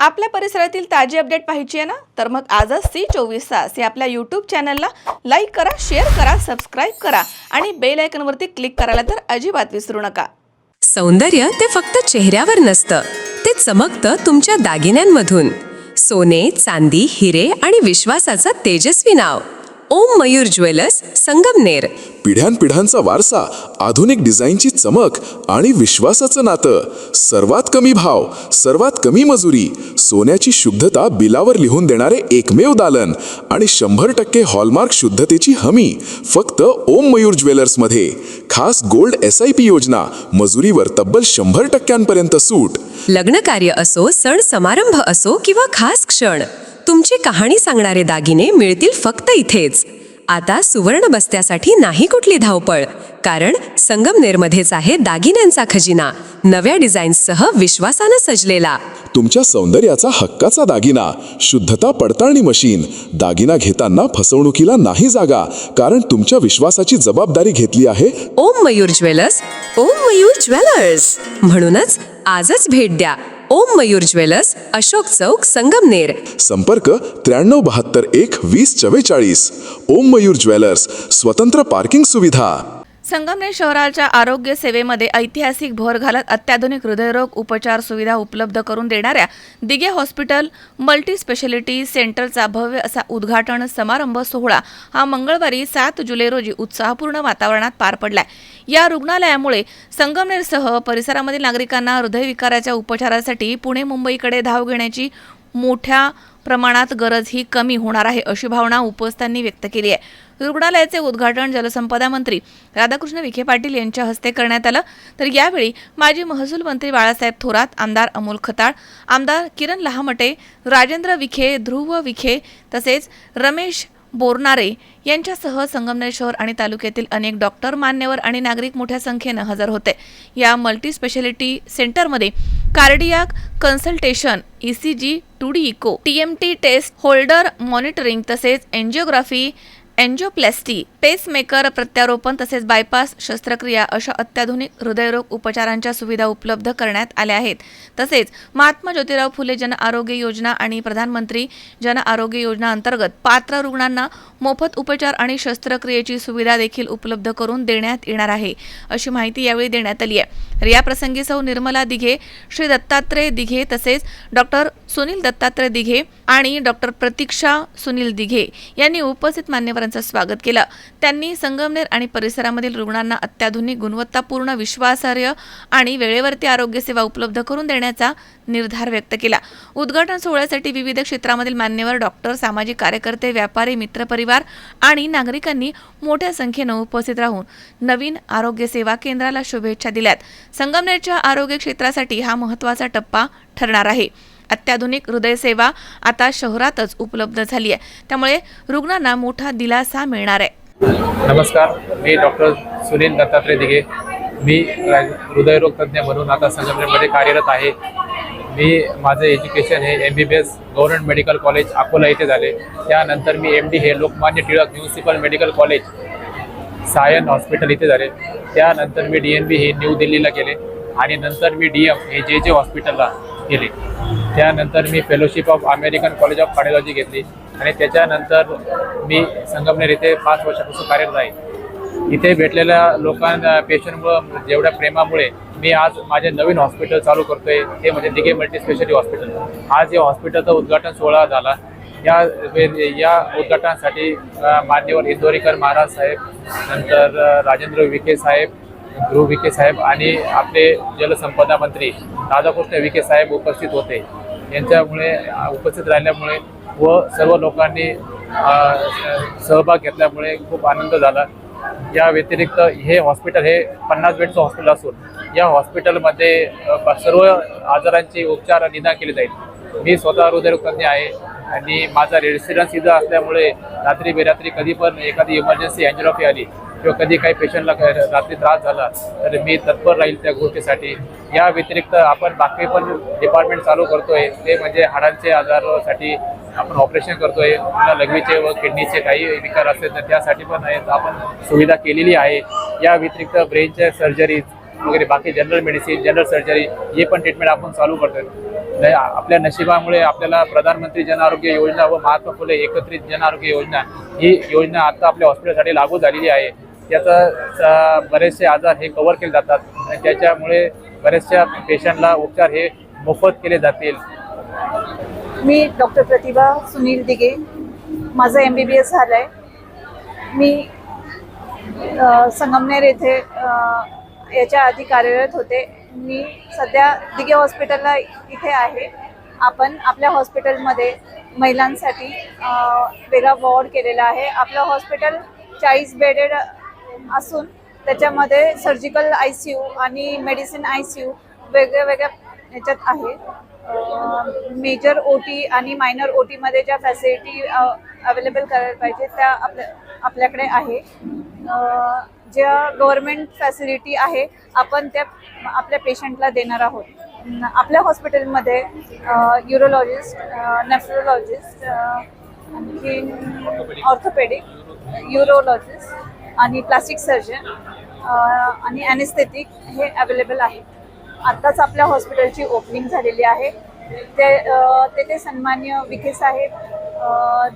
आपल्या परिसरातील ताजी अपडेट पाहिजे आहे ना, तर मग आजच C24 तास या आपल्या यूट्यूब चॅनलला लाईक करा, शेअर करा, सबस्क्राईब करा आणि बेल आयकॉनवरती क्लिक करायला तर अजिबात विसरू नका. सौंदर्य ते फक्त चेहऱ्यावर नसतं, ते चमकतं तुमच्या दागिन्यांमधून. सोने, चांदी, हिरे आणि विश्वासाचं तेजस्वी नाव ओम मयूर ज्वेलर्स, संगमनेर. पिढ्यानपिढ्यांचा वारसा, आधुनिक डिझाईनची चमक आणि विश्वासाचं नातं. सर्वात कमी भाव, सर्वात कमी मजुरी, सोन्याची शुद्धता बिलावर लिहून देणारे एकमेव दालन आणि 100% हॉलमार्क शुद्धतेची हमी फक्त ओम मयूर ज्वेलर्समध्ये. खास गोल्ड SIP योजना, मजुरीवर तब्बल 100% सूट. लग्न कार्य असो, सण समारंभ असो किंवा खास क्षण, तुमची कहाणी सांगणारे दागिने मिळतील फक्त इथेच. आता सुवर्ण बस्त्यासाठी नाही कुठली धावपळ, कारण संगमनेरमध्येच आहे दागिन्यांचा खजिना, नव्या डिझाईन्ससह विश्वासानं सजलेला. तुमच्या सौंदर्याचा हक्काचा दागिना, शुद्धता पडताळणी मशीन. दागिना घेताना फसवणुकीला नाही जागा, कारण तुमच्या विश्वासाची जबाबदारी घेतली आहे ओम मयूर ज्वेलर्स. ओम मयूर ज्वेलर्स म्हणूनच आजच भेट द्या. ओम मयूर ज्वेलर्स, अशोक चौक, संगमनेर. संपर्क 9372 1 2044. ओम मयूर ज्वेलर्स, स्वतंत्र पार्किंग सुविधा. संगमनेर शहराच्या आरोग्य सेवेमध्ये ऐतिहासिक भर घालत अत्याधुनिक हृदयरोग उपचार सुविधा उपलब्ध करून देणाऱ्या दिघे हॉस्पिटल मल्टी स्पेशालिटी सेंटरचा भव्य असा उद्घाटन समारंभ सोहळा हा मंगळवारी 7 जुलै रोजी उत्साहपूर्ण वातावरणात पार पडलाय. या रुग्णालयामुळे संगमनेरसह परिसरामधील नागरिकांना हृदयविकाराच्या उपचारासाठी पुणे मुंबईकडे धाव घेण्याची मोठ्या प्रमाणात गरज ही कमी होणार आहे, अशी भावना उपस्थितांनी व्यक्त केली आहे. रुग्णालयाचे उद्घाटन जलसंपदा मंत्री राधाकृष्ण विखे पाटील यांच्या हस्ते करण्यात आलं. तर यावेळी माजी महसूल मंत्री बाळासाहेब थोरात, आमदार अमोल खताळ, आमदार किरण लहामटे, राजेंद्र विखे, ध्रुव विखे तसेच रमेश बोरनारे यांच्यासह संगमनेर शहर आणि तालुक्यातील अनेक डॉक्टर, मान्यवर आणि नागरिक मोठ्या संख्येनं हजर होते. या मल्टी स्पेशालिटी सेंटरमध्ये cardiac consultation, ECG, 2D echo, TMT test, holder monitoring तसेच एंजिओग्राफी, एंजिओप्लास्टी, पेसमेकर प्रत्यारोपण तसेच बायपास शस्त्रक्रिया अशा अत्याधुनिक हृदयरोग उपचारांच्या सुविधा उपलब्ध करण्यात आल्या आहेत. तसेच महात्मा ज्योतिराव फुले जन आरोग्य योजना आणि प्रधानमंत्री जन आरोग्य योजना अंतर्गत पात्र रुग्णांना मोफत उपचार आणि शस्त्रक्रियेची सुविधा देखील उपलब्ध करून देण्यात येणार आहे, अशी माहिती यावेळी देण्यात आली आहे. तर या प्रसंगी सौ निर्मला दिघे, श्री दत्तात्रय दिघे तसेच डॉक्टर सुनील दत्तात्रय दिघे आणि डॉक्टर प्रतीक्षा सुनील दिघे यांनी उपस्थित मान्यवरांचं स्वागत केलं. त्यांनी संगमनेर आणि परिसरामधील रुग्णांना अत्याधुनिक, गुणवत्तापूर्ण, विश्वासार्ह आणि वेळेवरती आरोग्य सेवा उपलब्ध करून देण्याचा निर्धार व्यक्त केला. उद्घाटन सोहळ्यासाठी विविध क्षेत्रामधील मान्यवर, डॉक्टर, सामाजिक कार्यकर्ते, व्यापारी, मित्रपरिवार आणि नागरिकांनी मोठ्या संख्येनं उपस्थित राहून नवीन आरोग्य सेवा केंद्राला शुभेच्छा दिल्यात. संगमनेरच्या आरोग्य क्षेत्रासाठी हा महत्त्वाचा टप्पा ठरणार आहे. अत्याधुनिक हृदय सेवा आता शहरातच उपलब्ध झाली आहे, त्यामुळे रुग्णांना मोठा दिलासा मिळणार आहे. नमस्कार, मी डॉक्टर सुनील दत्तात्रय दिघे. मी हृदयरोग तज्ज्ञ म्हणून आता संगमनेरमध्ये कार्यरत आहे. मी माझं एज्युकेशन हे MBBS government medical college Akola येथे झाले. त्यानंतर मी MD हे Lokmanya Tilak municipal medical college Sion hospital इथे झाले. त्यानंतर मी DNB हे न्यू दिल्लीला केले आणि नंतर मी DM हे JJ हॉस्पिटलला गेले. त्यानंतर मी fellowship of American college of cardiology घेतली आणि त्याच्यानंतर मी संगमनेर येथे 5 वर्षापासून कार्यरत आहे. इथे भेटलेल्या लोकांना, पेशंटमुळं, जेवढ्या प्रेमामुळे मी आज माझे नवीन हॉस्पिटल चालू करतोय, ते म्हणजे दिघे मल्टी स्पेशालिटी हॉस्पिटल. आज या हॉस्पिटलचं उद्घाटन सोहळा झाला. या उद्घाटनासाठी मान्यवर इंदोरीकर महाराज साहेब, नंतर राजेंद्र विखे साहेब, ध्रुव विखे साहेब आणि आपले जलसंपदा मंत्री राधाकृष्ण विखे साहेब उपस्थित होते. यांच्यामुळे उपस्थित राहिल्यामुळे व सर्व लोकांनी सहभाग घेतल्यामुळे खूप आनंद झाला. या व्यतिरिक्त हे हॉस्पिटल हे 50 बेडचं हॉस्पिटल असून या हॉस्पिटलमध्ये सर्व आजारांचे उपचार निदान केले जाईल. मी स्वतः हृदयरोग तज्ञ आहे आणि माझा रेसिडेन्स इथं असल्यामुळे रात्री बेरात्री कधी पण एखादी इमर्जन्सी एंजिओग्राफी आली किंवा कधी काही पेशंटला रात्री त्रास झाला तर मी तत्पर राहील त्या गोष्टीसाठी. या व्यतिरिक्त आपण बाकी पण डिपार्टमेंट चालू करतोय, ते म्हणजे हाडांचे आजारासाठी आपण ऑपरेशन करतोय. लघवीचे व किडनीचे काही विकार असेल तर त्यासाठी पण आपण सुविधा केलेली आहे. या व्यतिरिक्त ब्रेनच्या सर्जरी वगैरे, बाकी जनरल मेडिसिन, जनरल सर्जरी हे पण ट्रीटमेंट आपण चालू करतोय. आपल्या नशिबामुळे आपल्याला प्रधानमंत्री जन आरोग्य योजना व महात्मा फुले एकत्रित जन आरोग्य योजना ही योजना आता आपल्या हॉस्पिटलसाठी लागू झालेली आहे. त्याचा बरेचसे आजार हे कव्हर केले जातात आणि त्याच्यामुळे बऱ्याचशा पेशंटला उपचार हे मोफत केले जातील. मी डॉक्टर प्रतिभा सुनील दिघे, माझं MBBS झालं आहे. मी संगमनेर येथे याच्या आधी कार्यरत होते. मी सध्या दिघे हॉस्पिटलला इथे आहे. आपण आपल्या हॉस्पिटलमध्ये महिलांसाठी वेगळा वॉर्ड केलेला आहे. आपलं हॉस्पिटल 40 बेडेड असून त्याच्यामध्ये सर्जिकल ICU आणि मेडिसिन ICU वेगळ्या वेगळ्या ह्याच्यात आहे. मेजर OT आणि मायनर OTमध्ये ज्या फॅसिलिटी अवेलेबल करायला पाहिजे त्या आपल्याकडे आहे. ज्या गव्हर्मेंट फॅसिलिटी आहे आपण त्या आपल्या पेशंटला देणार आहोत. आपल्या हॉस्पिटलमध्ये युरोलॉजिस्ट, नेफ्रोलॉजिस्ट, आणखी ऑर्थोपेडिक, युरोलॉजिस्ट आणि प्लास्टिक सर्जन आणि ॲनेस्थेटिक हे अवेलेबल आहे. आत्ताच आपल्या हॉस्पिटलची ओपनिंग झालेली आहे. तेथे सन्मान्य विखे साहेब,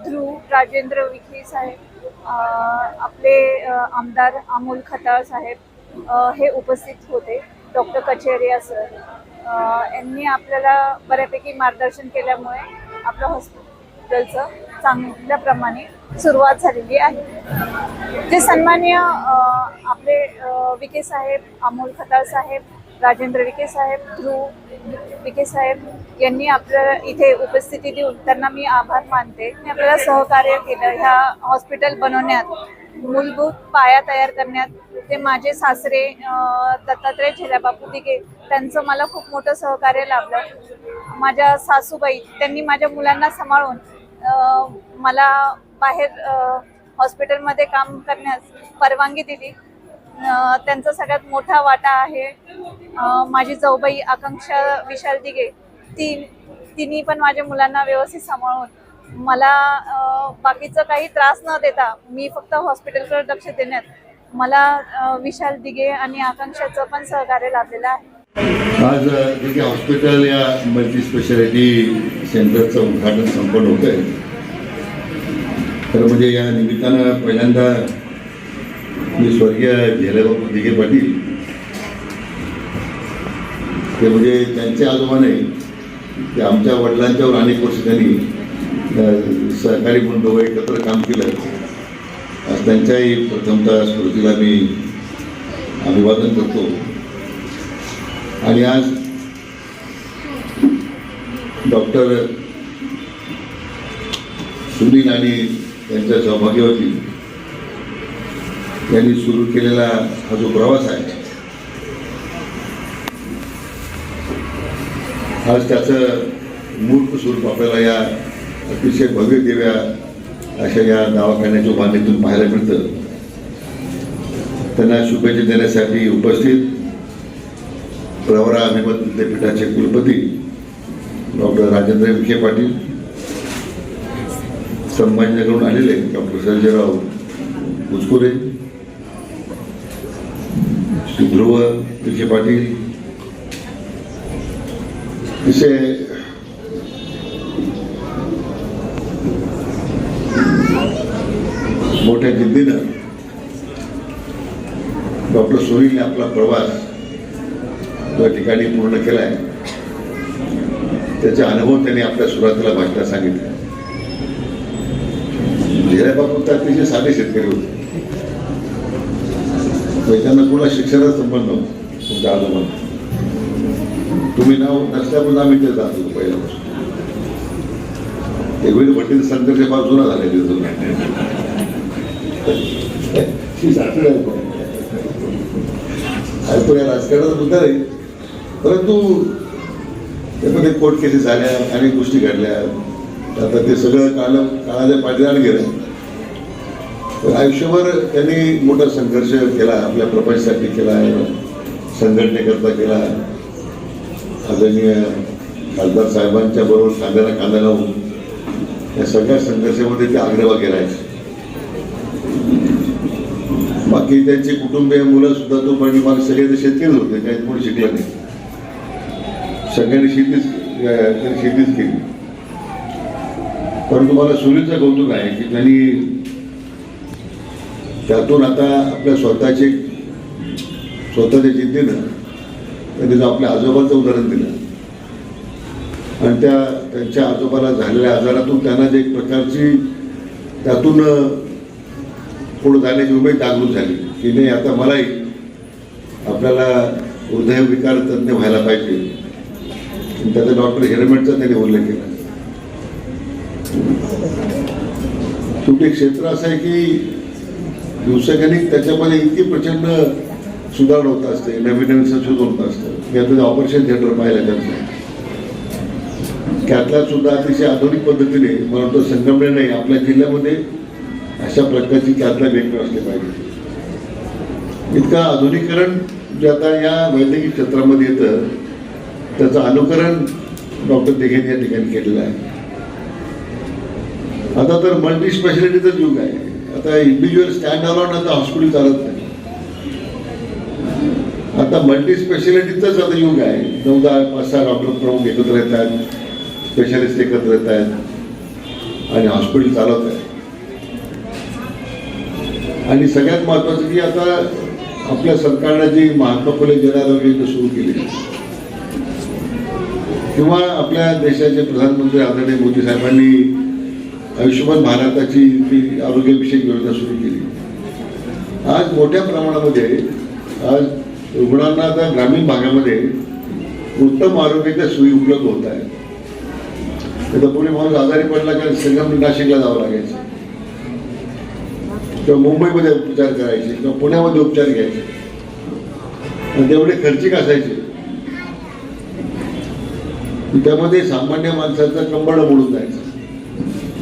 ध्रुव राजेंद्र विखे साहेब, आपले आमदार अमोल खताळ साहेब हे उपस्थित होते. डॉक्टर कचेरिया सर यांनी आपल्याला बऱ्यापैकी मार्गदर्शन केल्यामुळे आपलं हॉस्पिटलचं चांगल्या प्रमाणे सुरुवात झालेली आहे. जे सन्मान्य आपले विखे साहेब, अमोल खताळ साहेब, राजेंद्र विखे साहेब, ध्रुव विखे साहेब यांनी आपल्याला इथे उपस्थिती देऊन त्यांना मी आभार मानते. मी आपल्याला सहकार्य केलं ह्या हॉस्पिटल बनवण्यात, मूलभूत पाया तयार करण्यात. ते माझे सासरे दत्तात्रय झेल्याबापू दिघे त्यांचं मला खूप मोठं सहकार्य लाभलं. माझ्या सासूबाई त्यांनी माझ्या मुलांना सांभाळून मला बाहेर हॉस्पिटलमध्ये काम करण्यास परवानगी दिली. त्यांचा सगळ्यात मोठा वाटा आहे. माझी जाऊबाई आकांक्षा विशाल दिघे तिन्ही पण माझ्या मुलांना व्यवस्थित सांभाळून मला बाकीचं काही त्रास न देता मी फक्त हॉस्पिटलकडे लक्ष देण्यात मला विशाल दिघे आणि आकांक्षाचं पण सहकार्य लाभलेलं आहे. आज दिघे हॉस्पिटल या मल्टी स्पेशालिटी सेंटरचं उद्घाटन संपन्न होतं आहे. तर म्हणजे या निमित्तानं पहिल्यांदा मी स्वर्गीय झेल्याबापू दिघे पाटील ते म्हणजे त्यांचे आजोबा नाही, ते आमच्या वडिलांच्यावर अनेक वर्ष त्यांनी सहकारी म्हणून दोघं एकत्र काम केलं. आज त्यांच्याही प्रथमतः स्मृतीला मी अभिवादन करतो. आणि आज डॉक्टर सुनील आणि त्यांच्या सौभाग्यवती यांनी सुरू केलेला हा जो प्रवास आहे, आज त्याचं मूर्त स्वरूप आपल्याला या अतिशय भव्य दिव्या अशा या दवाखान्याच्या बांधणीतून पाहायला मिळतं. त्यांना शुभेच्छा देण्यासाठी उपस्थित प्रवरा अहमद विद्यापीठाचे कुलपती डॉक्टर राजेंद्र विखे पाटील, संभाजीनगरहून आलेले डॉक्टर सर्जेराव उचकुरे, श्री ध्रुव विखे पाटील, अतिशय मोठ्या जिद्दीनं डॉक्टर सुनीलने आपला प्रवास या ठिकाणी पूर्ण केला आहे. त्याचे अनुभव त्यांनी आपल्या सुरुवातीला भाषणात सांगितले. झेल्याबापू तर अतिशय साधे शेतकरी होते. त्यांना पुन्हा शिक्षणाचा संबंध नव्हता. तुमच्या आजोबा तुम्ही नाव नसल्यापासून आम्ही ते जात होतो पहिल्यापासून. एकवेळी भट्टीचा संघर्ष फार जुना झालेला तो या राजकारणाचा मुद्दा नाही, परंतु त्यामध्ये कोर्ट केसेस झाल्या, अनेक गोष्टी घडल्या. आता ते सगळं काळाच्या पाठीदार गेलं. तर आयुष्यभर त्यांनी मोठा संघर्ष केला, आपल्या प्रपंचासाठी केला, संघटनेकरता केला. आदरणीय खासदार साहेबांच्या बरोबर खांद्याला खांदा लावून या सगळ्या संघर्षामध्ये ते अग्रभागी राहायचे. बाकी त्यांचे कुटुंबीय मुलं सुद्धा तो पण सगळे शेतकरी होते, काही कोणी शिकलं नाही. सगळ्यांनी शेतीच त्यांनी शेतीच केली. परंतु मला सुनीलचं कौतुक आहे की त्यांनी त्यातून आता आपल्या स्वतःच्या चिंतेनं त्यांनी जो आपल्या आजोबाचं उदाहरण दिलं आणि त्यांच्या आजोबाला झालेल्या आजारातून त्यांना जे एक प्रकारची त्यातून पुढे जाण्याची उमेद जागृत झाली की नाही आता मलाही आपल्याला हृदयविकार तज्ञ व्हायला पाहिजे. त्याचा डॉक्टर हेल्मेटचा त्यांनी उल्लेख केला. शेवटी एक क्षेत्र असं आहे की दिवसेगणिक त्याच्यामध्ये इतकी प्रचंड सुधारणा होत असते, नवीन नवीन संशोधन होत असतं. मी आता ऑपरेशन थिएटर पाहिलं त्यांचं, त्यातल्या सुद्धा अतिशय आधुनिक पद्धतीने मला वाटतं संगमनेर नाही आपल्या जिल्ह्यामध्ये अशा प्रकारची कॅथलॅब वेगळं असले पाहिजे. इतकं आधुनिकीकरण जे आता या वैद्यकीय क्षेत्रामध्ये येतं त्याचं अनुकरण डॉक्टर दिघेन या ठिकाणी केलेलं आहे. आता तर मल्टी स्पेशालिटीचं युग आहे. आता इंडिव्हिज्युअल स्टँड अलोन आता हॉस्पिटल चालत नाही. आता मल्टी स्पेशालिटीचंच आता युग आहे. 9-10-5-6 डॉक्टर प्रमुख एकत्र येत आहेत, स्पेशालिस्ट एकत्र येत आहेत आणि हॉस्पिटल चालवत आहे. आणि सगळ्यात महत्त्वाचं की आता आपल्या सरकारने जी महात्मा फुले जनआरोग्य योजना सुरू केली किंवा आपल्या देशाचे प्रधानमंत्री आदरणीय मोदी साहेबांनी आयुष्यमान भारताची ती आरोग्यविषयक योजना सुरू केली. आज मोठ्या प्रमाणामध्ये आज रुग्णांना आता ग्रामीण भागामध्ये उत्तम आरोग्याच्या सोयी उपलब्ध होत आहेत. आता पुणे माणूस आजारी पडला की संगमनेर नाशिकला जावं लागायचं किंवा मुंबईमध्ये उपचार करायचे किंवा पुण्यामध्ये उपचार घ्यायचे आणि तेवढे खर्चिक असायचे. त्यामध्ये सामान्य माणसाचा कंबळ मोडून जायचं.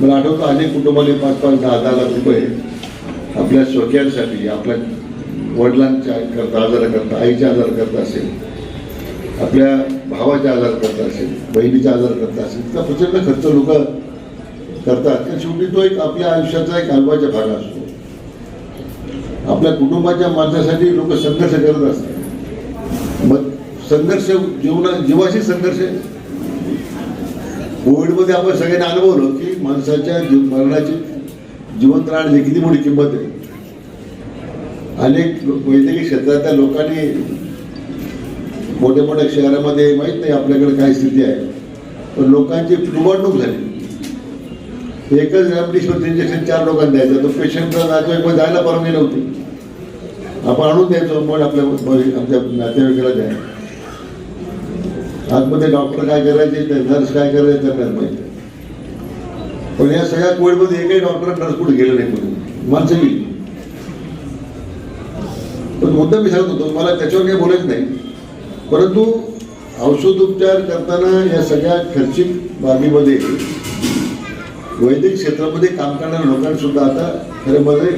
मला आठवतं अनेक कुटुंबाने 5-10 लाख रुपये आपल्या स्वकीयांसाठी, आपल्या वडिलांच्या करता आजाराकरता, आईच्या आजाराकरता असेल, आपल्या भावाच्या आजाराकरता असेल, बहिणीच्या आजाराकरता असेल, इतका प्रचंड खर्च लोक करतात की शेवटी तो एक आपल्या आयुष्याचा एक अविभाज्य भाग असतो. आपल्या कुटुंबाच्या माणसासाठी लोक संघर्ष करत असतात. मग संघर्ष जीवाशी संघर्ष. कोविडमध्ये आपण सगळ्यांनी अनुभवलं की माणसाच्या मरणाची जिवंत राहण्याची किती मोठी किंमत आहे. अनेक वैद्यकीय क्षेत्रातल्या लोकांनी मोठ्या मोठ्या शहरामध्ये माहीत नाही आपल्याकडे काय स्थिती आहे, पण लोकांची लुबाडणूक झाली. एकच रेमडेसिवीर इंजेक्शन 4 लोकांना द्यायचं, तो पेशंटला नातेवाईक जायला परवानगी नव्हती. आपण आणून द्यायचो पण आमच्या नातेवाईकाला द्या. आतमध्ये डॉक्टर काय करायचे, नर्स काय करायचे त्यांना माहिती. पण या सगळ्या कोविडमध्ये एकही डॉक्टर नर्स कुठे गेले नाही, कोणी माणसं गेली. पण मुद्दा मी सांगत होतो, मला त्याच्यावर काही बोलायचं नाही, परंतु औषधोपचार करताना या सगळ्या खर्चिक बाबीमध्ये वैद्यकीय क्षेत्रामध्ये काम करणाऱ्या लोकांनी सुद्धा आता खरं मध्ये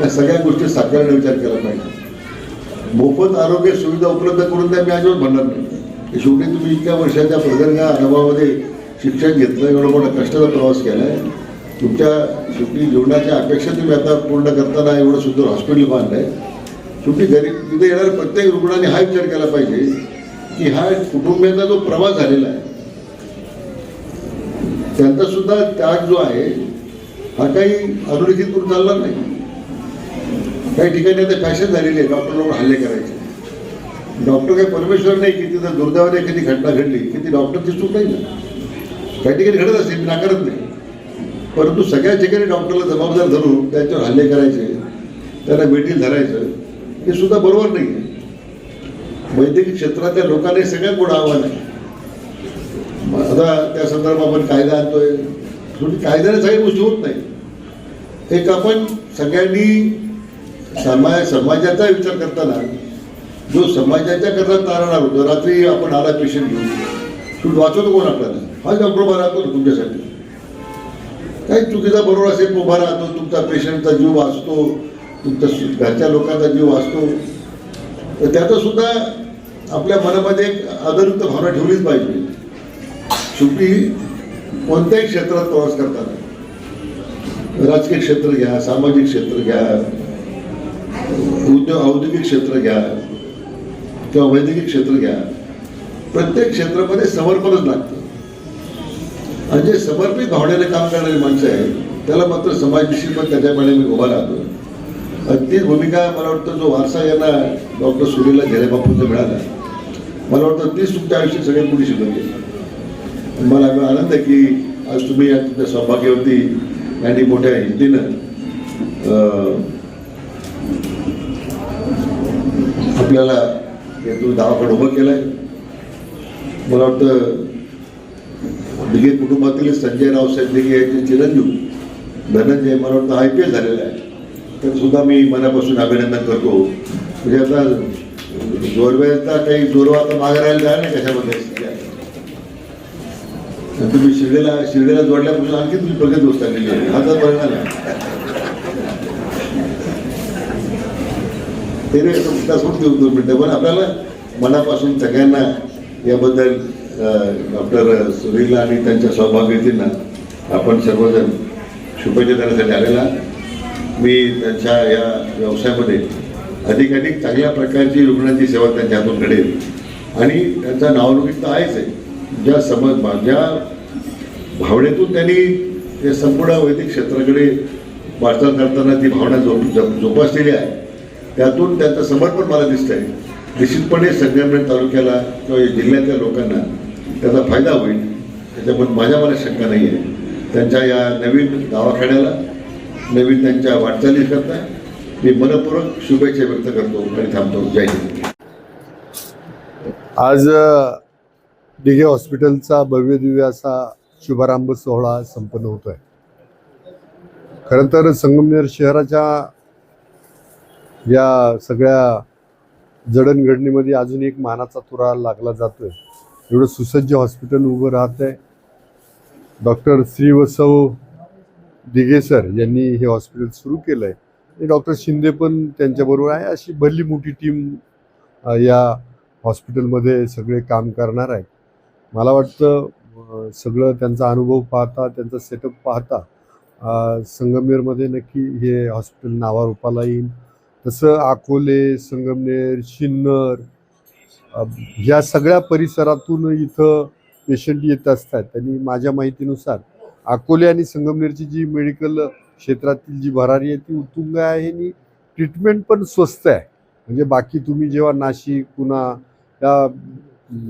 या सगळ्या गोष्टी साकारण्याचा विचार केला पाहिजे. मोफत आरोग्य सुविधा उपलब्ध करून द्या, मी अजिबात म्हणणार नाही. शेवटी तुम्ही इतक्या वर्षाच्या प्रदीर्घ अनुभवामध्ये शिक्षण घेतलं, एवढा मोठा कष्टाचा प्रवास केला आहे. तुमच्या शेवटी जीवनाच्या अपेक्षा तुम्ही आता पूर्ण करताना एवढं सुंदर हॉस्पिटल बांधलं आहे. शेवटी गरीब तिथे येणाऱ्या प्रत्येक रुग्णाने हा विचार केला पाहिजे की हा कुटुंबियांचा जो प्रवास झालेला आहे त्यांचा सुद्धा त्याग जो आहे हा काही अधोरेखित चालणार नाही. काही ठिकाणी आता फॅशन झालेली आहे डॉक्टरवर हल्ले करायचे. डॉक्टर काही परमेश्वर नाही की तिथं दुर्दैवाने एखादी घटना घडली की ती डॉक्टरची चूक नाही ना. काही ठिकाणी घडत असेल, मी नाकारत नाही, परंतु सगळ्या ठिकाणी डॉक्टरला जबाबदार धरून त्याच्यावर हल्ले करायचे, त्यांना बेटील धरायचं, हे सुद्धा बरोबर नाही आहे. वैद्यकीय क्षेत्रातल्या लोकांना सगळ्यात मोठं आव्हान आहे. आता त्या संदर्भात आपण कायदा आणतोय, शेवटी कायद्याने सगळ्या गोष्टी होत नाही. एक आपण सगळ्यांनी समाजाचा विचार करताना जो समाजाच्या करता तारणार होतो, रात्री आपण आला पेशंट घेऊन, शेवटी वाचवतो कोण आपल्याला? हा डॉक्टर उभा राहतो तुमच्यासाठी. काही चुकीचा बरोबर असेल उभा राहतो, तुमचा पेशंटचा जीव वाचतो, तुमच्या घरच्या लोकांचा जीव वाचतो. तर त्याचं सुद्धा आपल्या मनामध्ये एक आदरयुक्त भावना ठेवलीच पाहिजे. शेवटी कोणत्याही क्षेत्रात प्रवास करताना, राजकीय क्षेत्र घ्या, सामाजिक क्षेत्र घ्या, औद्योगिक क्षेत्र घ्या किंवा वैद्यकीय क्षेत्र घ्या, प्रत्येक क्षेत्रामध्ये समर्पणच लागतं. आणि जे समर्पित भावनेने काम करणारी माणसं आहे त्याला मात्र समाजनिशी पण त्याच्याकडे मी उभा राहतो. तीच भूमिका मला वाटतं जो वारसा यांना डॉक्टर सुनीलला झेलेबापूंचा मिळाला, मला वाटतं तीच तुमच्या आयुष्यात सगळ्यात मोठी शिकवण गेली. मला आनंद आहे की आज तुम्ही या तुमच्या सौभाग्यवती यांनी मोठ्या हिमतीनं आपल्याला हे तुम्ही दवाखाना उभं केलं आहे. मला वाटतं दिघे कुटुंबातील संजय रावसाहेब दिघे यांचे चिरंजीव धनंजय मला वाटतं IPS झालेला आहे, तर सुद्धा मी मनापासून अभिनंदन करतो. म्हणजे आता जोरवेचा काही जोरवा आता मागे राहिला आहे नाही कशामध्ये. तुम्ही शिर्डीला जोडल्यापासून आणखी तुमची प्रगती होत चाललेली आहे, हा तर परिणाम आहे. ते देऊ 2 मिनटं, पण आपल्याला मनापासून सगळ्यांना याबद्दल डॉक्टर सुनीलला आणि त्यांच्या सौभाग्यवतींना आपण सर्वजण शुभेच्छा देण्यासाठी आलेला. मी त्यांच्या या व्यवसायामध्ये अधिकाधिक चांगल्या प्रकारची रुग्णांची सेवा त्यांच्या हातून घडेल आणि त्यांचा नावलौकिक तर आहेच आहे. ज्या भावनेतून त्यांनी या संपूर्ण वैद्यक क्षेत्राकडे वाटचाल करताना ती भावना जोपासलेली आहे, त्यातून त्यांचं समर्पण मला दिसतं आहे. निश्चितपणे संगमनेर तालुक्याला किंवा जिल्ह्यातल्या लोकांना त्याचा फायदा होईल त्याच्याबद्दल माझ्या मला शंका नाही आहे. त्यांच्या या नवीन दवाखान्याला नवीन त्यांच्या वाटचाली करता मी मनपूर्वक शुभेच्छा व्यक्त करतो आणि थांबतो. जय हिंद. आज दिघे हॉस्पिटलचा भव्यदिव्य असा शुभारंभ सोहळा संपन्न होतो आहे. खरं तर संगमनेर शहराच्या या सगळ्या जडणघडणीमध्ये अजून एक मानाचा तुरा लागला जातोय. एवढं सुसज्ज हॉस्पिटल उभं राहत आहे. डॉक्टर श्रीवत्सव दिघे सर यांनी हे हॉस्पिटल सुरू केलं आहे आणि डॉक्टर शिंदे पण त्यांच्याबरोबर आहे. अशी भली मोठी टीम या हॉस्पिटलमध्ये सगळे काम करणार आहे. मला वाटतं सगळं त्यांचा अनुभव पाहता, त्यांचा सेटअप पाहता संगमनेरमध्ये नक्की हे हॉस्पिटल नावारूपाला येईल. तसं अकोले, संगमनेर, सिन्नर ह्या सगळ्या परिसरातून इथं पेशंट येत असतात आणि माझ्या माहितीनुसार अकोले आणि संगमनेरची जी मेडिकल क्षेत्रातील जी भरारी आहे ती उत्तुंग आहे आणि ट्रीटमेंट पण स्वस्त आहे. म्हणजे बाकी तुम्ही जेव्हा नाशिक पुन्हा त्या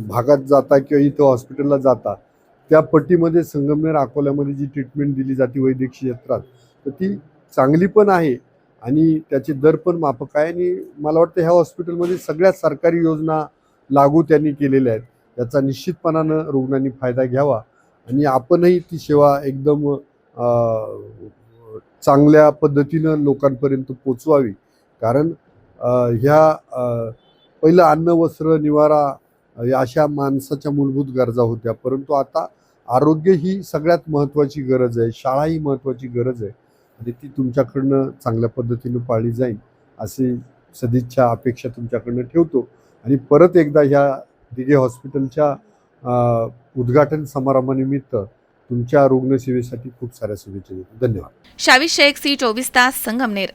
भागात जाता किंवा इथं हॉस्पिटलला जाता त्या पट्टीमध्ये संगमनेर अकोल्यामध्ये जी ट्रीटमेंट दिली जाते वैद्यकीय क्षेत्रात तर ती चांगली पण आहे आणि त्याचे दर पण माफक आहे. आणि मला वाटतं ह्या हॉस्पिटलमध्ये सगळ्या सरकारी योजना लागू त्यांनी केलेल्या आहेत. याचा निश्चितपणानं रुग्णांनी फायदा घ्यावा आणि आपणही ती सेवा एकदम चांगल्या पद्धतीनं लोकांपर्यंत पोचवावी. कारण पहिलं अन्न, वस्त्र, निवारा या अशा माणसाच्या मूलभूत गरजा होत्या, परंतु आता आरोग्य ही सगळ्यात महत्त्वाची गरज आहे. शाळा ही महत्त्वाची गरज आहे आणि ती तुमच्याकडनं चांगल्या पद्धतीनं पाळली जाईल अशी सदिच्छा अपेक्षा तुमच्याकडनं ठेवतो. आणि परत एकदा ह्या दिघे हॉस्पिटलच्या उद्घाटन समारंभानिमित्त तुमच्या रुग्णसेवेसाठी खूप साऱ्या शुभेच्छा देतो. धन्यवाद. शावी शेख, C24 तास, संगमनेर.